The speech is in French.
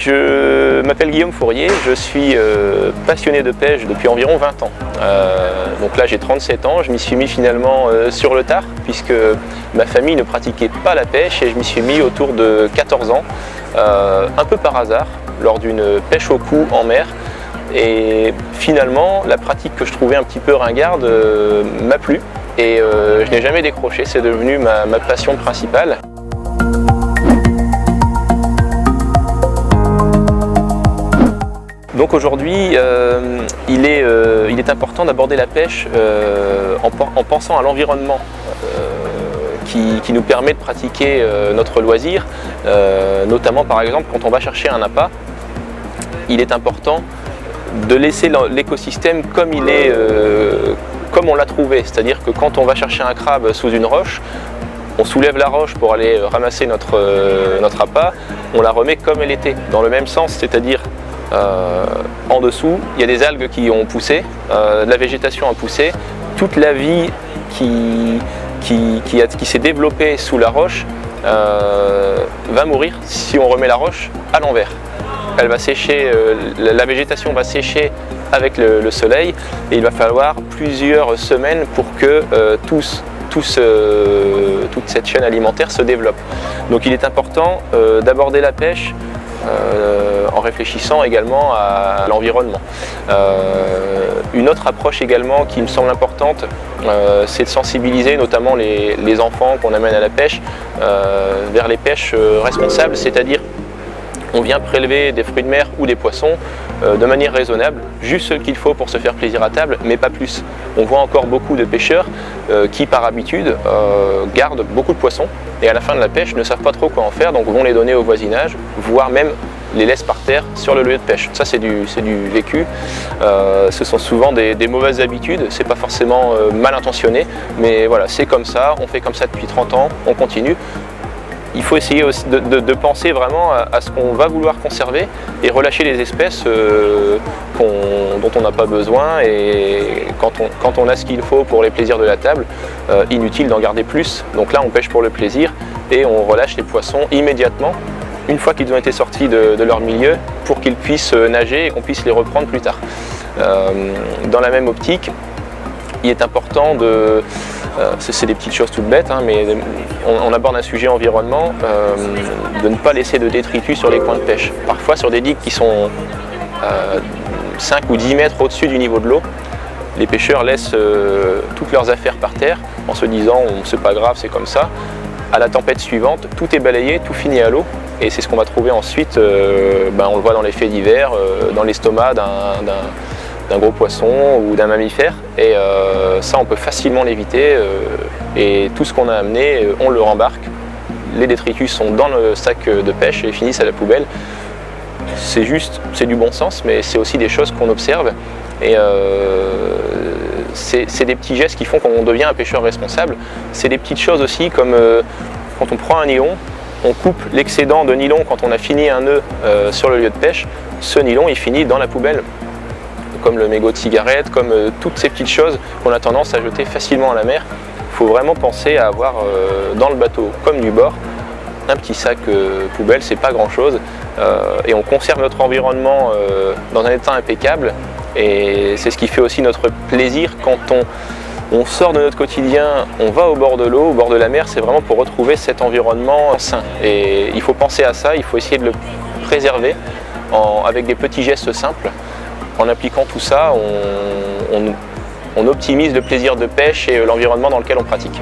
Je m'appelle Guillaume Fourier, je suis passionné de pêche depuis environ 20 ans. Donc là j'ai 37 ans, je m'y suis mis finalement sur le tard puisque ma famille ne pratiquait pas la pêche et je m'y suis mis autour de 14 ans, un peu par hasard, lors d'une pêche au cou en mer. Et finalement la pratique que je trouvais un petit peu ringarde m'a plu et je n'ai jamais décroché, c'est devenu ma passion principale. Donc aujourd'hui, il est important d'aborder la pêche en pensant à l'environnement qui nous permet de pratiquer notre loisir, notamment par exemple quand on va chercher un appât, il est important de laisser l'écosystème comme comme on l'a trouvé, c'est-à-dire que quand on va chercher un crabe sous une roche, on soulève la roche pour aller ramasser notre appât, on la remet comme elle était, dans le même sens, c'est-à-dire en dessous, il y a des algues qui ont poussé, la végétation a poussé, toute la vie qui s'est développée sous la roche va mourir si on remet la roche à l'envers. Elle va sécher, la végétation va sécher avec le soleil et il va falloir plusieurs semaines pour que toute cette chaîne alimentaire se développe. Donc il est important d'aborder la pêche en réfléchissant également à l'environnement. Une autre approche également qui me semble importante, c'est de sensibiliser notamment les enfants qu'on amène à la pêche vers les pêches responsables, c'est-à-dire on vient prélever des fruits de mer ou des poissons de manière raisonnable, juste ce qu'il faut pour se faire plaisir à table, mais pas plus. On voit encore beaucoup de pêcheurs qui par habitude gardent beaucoup de poissons et à la fin de la pêche ne savent pas trop quoi en faire, donc vont les donner au voisinage, voire même les laissent par terre sur le lieu de pêche. Ça c'est du vécu, ce sont souvent des mauvaises habitudes, c'est pas forcément mal intentionné, mais voilà, c'est comme ça, on fait comme ça depuis 30 ans, on continue. Il faut essayer aussi de penser vraiment à ce qu'on va vouloir conserver et relâcher les espèces dont on n'a pas besoin, et quand on a ce qu'il faut pour les plaisirs de la table, inutile d'en garder plus. Donc là on pêche pour le plaisir et on relâche les poissons immédiatement, une fois qu'ils ont été sortis de leur milieu, pour qu'ils puissent nager et qu'on puisse les reprendre plus tard. Dans la même optique, il est important c'est des petites choses toutes bêtes, hein, mais on aborde un sujet environnement, de ne pas laisser de détritus sur les coins de pêche. Parfois sur des digues qui sont 5 ou 10 mètres au-dessus du niveau de l'eau, les pêcheurs laissent toutes leurs affaires par terre en se disant c'est pas grave, c'est comme ça. À la tempête suivante, tout est balayé, tout finit à l'eau, et c'est ce qu'on va trouver ensuite, on le voit dans les faits divers, dans l'estomac d'un gros poisson ou d'un mammifère, et ça on peut facilement l'éviter, et tout ce qu'on a amené on le rembarque, les détritus sont dans le sac de pêche et finissent à la poubelle. C'est du bon sens, mais c'est aussi des choses qu'on observe, et c'est des petits gestes qui font qu'on devient un pêcheur responsable. C'est des petites choses aussi comme quand on prend un nylon, on coupe l'excédent de nylon quand on a fini un nœud sur le lieu de pêche, ce nylon il finit dans la poubelle, comme le mégot de cigarette, comme toutes ces petites choses qu'on a tendance à jeter facilement à la mer. Il faut vraiment penser à avoir dans le bateau, comme du bord, un petit sac poubelle, c'est pas grand chose, et on conserve notre environnement dans un état impeccable, et c'est ce qui fait aussi notre plaisir quand on sort de notre quotidien, on va au bord de l'eau, au bord de la mer, c'est vraiment pour retrouver cet environnement sain. Et il faut penser à ça, il faut essayer de le préserver avec des petits gestes simples. En appliquant tout ça, on optimise le plaisir de pêche et l'environnement dans lequel on pratique.